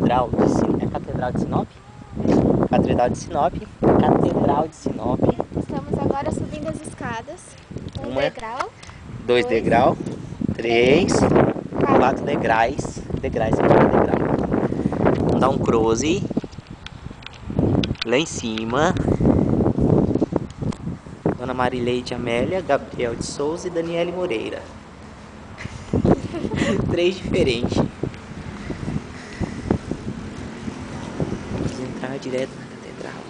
Catedral de Sinop. É Catedral de Sinop? Catedral de Sinop. Catedral de Sinop. Estamos agora subindo as escadas. Um Uma, degrau. 2 degraus, 3, 4 degraus. Degraus, 4 degraus. Vamos dar um close. Lá em cima. Dona Marileide Amélia, Gabriel de Souza e Daniele Moreira. 3 diferentes. Vamos entrar direto na catedral.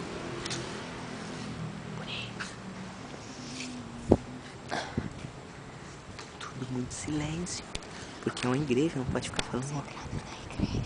Bonito. Tudo muito silêncio. Porque é uma igreja, não pode ficar falando. Entrando na igreja.